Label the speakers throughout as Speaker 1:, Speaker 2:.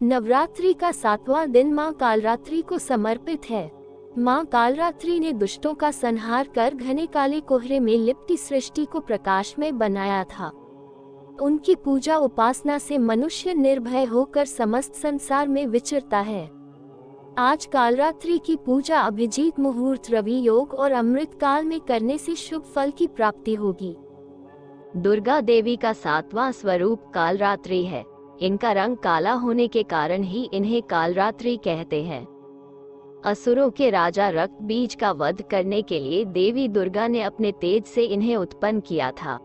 Speaker 1: नवरात्रि का 7वां दिन मां कालरात्रि को समर्पित है। मां कालरात्रि ने दुष्टों का संहार कर घने काले कोहरे में लिपटी सृष्टि को प्रकाश में बनाया था। उनकी पूजा उपासना से मनुष्य निर्भय होकर समस्त संसार में विचरता है। आज कालरात्रि की पूजा अभिजीत मुहूर्त, रवि योग और अमृत काल में करने से शुभ फल की प्राप्ति होगी।
Speaker 2: दुर्गा देवी का 7वां स्वरूप कालरात्रि है। इनका रंग काला होने के कारण ही इन्हें कालरात्रि कहते हैं। असुरों के राजा रक्त बीज का वध करने के लिए देवी दुर्गा ने अपने तेज से इन्हें उत्पन्न किया था।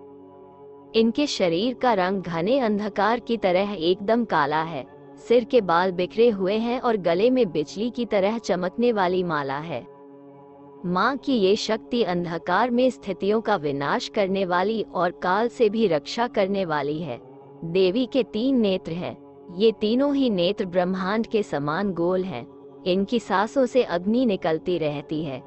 Speaker 2: इनके शरीर का रंग घने अंधकार की तरह एकदम काला है। सिर के बाल बिखरे हुए हैं और गले में बिजली की तरह चमकने वाली माला है। मां की ये शक्ति अंधकार में स्थितियों का विनाश करने वाली और काल से भी रक्षा करने वाली है। देवी के 3 नेत्र हैं। ये तीनों ही नेत्र ब्रह्मांड के समान गोल हैं। इनकी सांसों से अग्नि निकलती रहती है।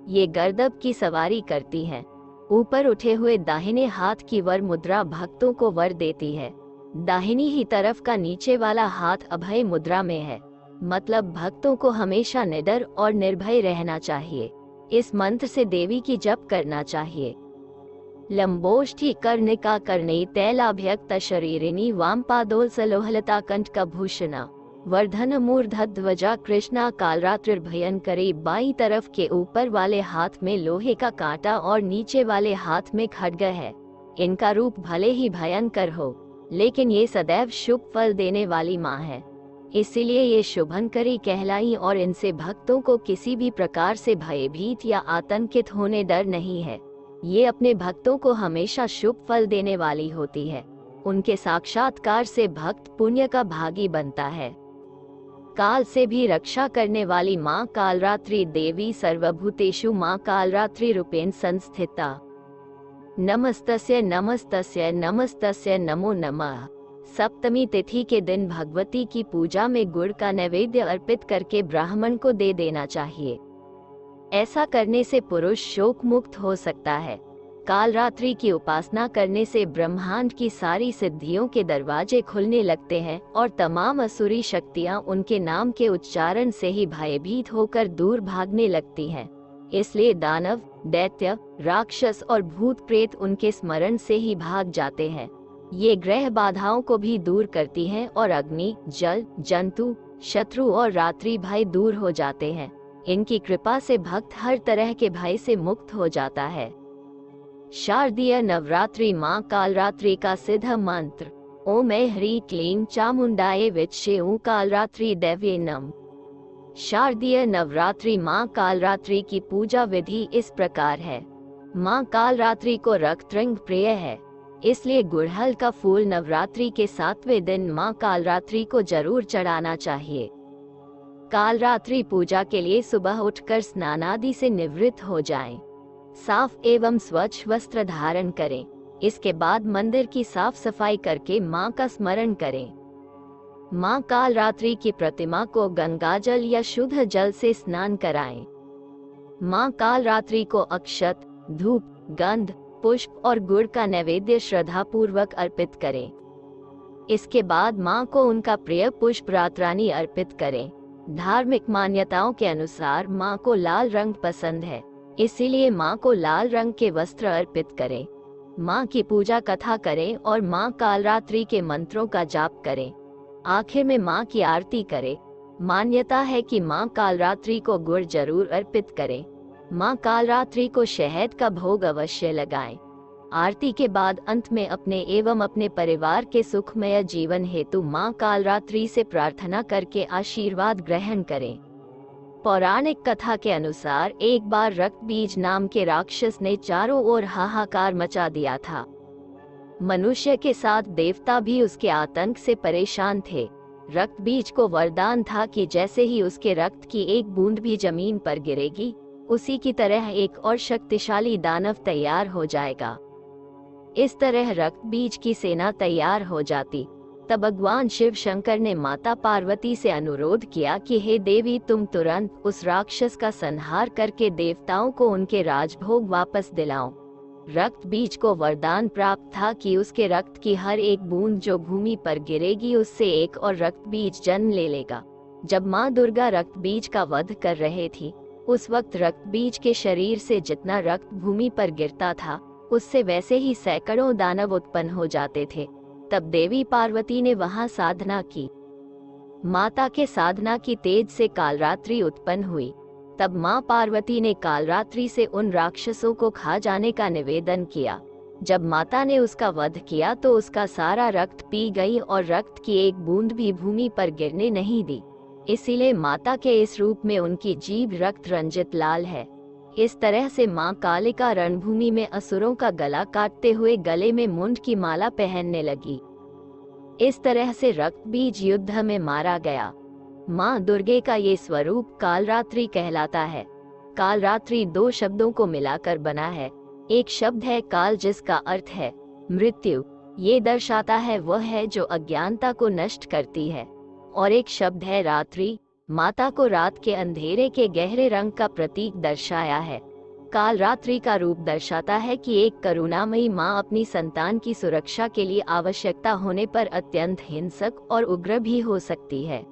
Speaker 2: ये गर्दभ की सवारी करती हैं। ऊपर उठे हुए दाहिने हाथ की वर मुद्रा भक्तों को वर देती है। दाहिनी ही तरफ का नीचे वाला हाथ अभय मुद्रा में है, मतलब भक्तों को हमेशा निडर और निर्भय रहना चाहिए। इस मंत्र से देवी की जप करना चाहिए। लंबोष्ठी कर्णिका कर्णे तैलाभ्यक्त शरीरिणी वामपादोलसलोहलता कंठकभूषणा वर्धन मूर्धध्वजा कृष्णा कालरात्रिर्भयंकरी। बाईं तरफ के ऊपर वाले हाथ में लोहे का कांटा और नीचे वाले हाथ में खड्ग है। इनका रूप भले ही भयंकर हो, लेकिन ये सदैव शुभ फल देने वाली माँ है, इसीलिए ये शुभंकरी कहलाई और इनसे भक्तों को किसी भी प्रकार से भयभीत या आतंकित होने डर नहीं है। ये अपने भक्तों को हमेशा शुभ फल देने वाली होती है। उनके साक्षात्कार से भक्त पुण्य का भागी बनता है। काल से भी रक्षा करने वाली माँ कालरात्रि देवी सर्वभूतेषु माँ कालरात्रि रूपेण संस्थिता। नमस्तस्य नमस्तस्य नमस्तस्य नमो नमः। सप्तमी तिथि के दिन भगवती की पूजा में गुड़ का नैवेद्य अर्पित करके ब्राह्मण को दे देना चाहिए। ऐसा करने से पुरुष शोक मुक्त हो सकता है। कालरात्रि की उपासना करने से ब्रह्मांड की सारी सिद्धियों के दरवाजे खुलने लगते हैं और तमाम असुरी शक्तियां उनके नाम के उच्चारण से ही भयभीत होकर दूर भागने लगती हैं। इसलिए दानव, दैत्य, राक्षस और भूत प्रेत उनके स्मरण से ही भाग जाते हैं। ये ग्रह बाधाओं को भी दूर करती हैं और अग्नि, जल, जंतु, शत्रु और रात्रि भय दूर हो जाते हैं। इनकी कृपा से भक्त हर तरह के भय से मुक्त हो जाता है। शारदीय नवरात्रि माँ कालरात्रि का सिद्ध मंत्र। ओम ऐं ह्रीं क्लीं चामुंडाय विद्महे कालरात्रि दैव्यै नमः। शारदीय नवरात्रि माँ कालरात्रि की पूजा विधि इस प्रकार है। माँ कालरात्रि को रक्त रंग प्रिय है, इसलिए गुड़हल का फूल नवरात्रि के 7वें दिन माँ कालरात्रि को जरूर चढ़ाना चाहिए। कालरात्रि पूजा के लिए सुबह उठकर स्नानादि से निवृत्त हो जाएं। साफ एवं स्वच्छ वस्त्र धारण करें। इसके बाद मंदिर की साफ सफाई करके माँ का स्मरण करें। माँ कालरात्रि की प्रतिमा को गंगाजल या शुद्ध जल से स्नान कराएं। माँ कालरात्रि को अक्षत, धूप, गंध, पुष्प और गुड़ का नैवेद्य श्रद्धा पूर्वक अर्पित करें। इसके बाद माँ को उनका प्रिय पुष्प रातरानी अर्पित करें। धार्मिक मान्यताओं के अनुसार माँ को लाल रंग पसंद है, इसीलिए माँ को लाल रंग के वस्त्र अर्पित करें। माँ की पूजा कथा करें और माँ कालरात्रि के मंत्रों का जाप करें। आखिर में माँ की आरती करें। मान्यता है कि माँ कालरात्रि को गुड़ जरूर अर्पित करें। माँ कालरात्रि को शहद का भोग अवश्य लगाएं। आरती के बाद अंत में अपने एवं अपने परिवार के सुखमय जीवन हेतु माँ कालरात्रि से प्रार्थना करके आशीर्वाद ग्रहण करें। पौराणिक कथा के अनुसार एक बार रक्त बीज नाम के राक्षस ने चारों ओर हाहाकार मचा दिया था। मनुष्य के साथ देवता भी उसके आतंक से परेशान थे। रक्त बीज को वरदान था कि जैसे ही उसके रक्त की एक बूंद भी जमीन पर गिरेगी, उसी की तरह एक और शक्तिशाली दानव तैयार हो जाएगा। इस तरह रक्त बीज की सेना तैयार हो जाती। तब भगवान शिव शंकर ने माता पार्वती से अनुरोध किया कि हे देवी, तुम तुरंत उस राक्षस का संहार करके देवताओं को उनके राजभोग वापस दिलाओ। रक्त बीज को वरदान प्राप्त था कि उसके रक्त की हर एक बूंद जो भूमि पर गिरेगी उससे एक और रक्त बीज जन्म ले लेगा। जब माँ दुर्गा रक्त बीज का वध कर रहे थी, उस वक्त रक्त बीज के शरीर से जितना रक्त भूमि पर गिरता था, उससे वैसे ही सैकड़ों दानव उत्पन्न हो जाते थे। तब देवी पार्वती ने वहां साधना की। माता के साधना की तेज से कालरात्रि उत्पन्न हुई। तब माँ पार्वती ने कालरात्रि से उन राक्षसों को खा जाने का निवेदन किया। जब माता ने उसका वध किया तो उसका सारा रक्त पी गई और रक्त की एक बूंद भी भूमि पर गिरने नहीं दी। इसीलिए माता के इस रूप में उनकी जीभ रक्त रंजित लाल है। इस तरह से माँ कालिका रणभूमि में असुरों का गला काटते हुए गले में मुंड की माला पहनने लगी। इस तरह से रक्त बीज युद्ध में मारा गया। माँ दुर्गे का ये स्वरूप कालरात्रि कहलाता है। कालरात्रि दो शब्दों को मिलाकर बना है। एक शब्द है काल जिसका अर्थ है मृत्यु, ये दर्शाता है वह है जो अज्ञानता को नष्ट करती है। और एक शब्द है रात्रि, माता को रात के अंधेरे के गहरे रंग का प्रतीक दर्शाया है। कालरात्रि का रूप दर्शाता है कि एक करुणामयी माँ अपनी संतान की सुरक्षा के लिए आवश्यकता होने पर अत्यंत हिंसक और उग्र भी हो सकती है।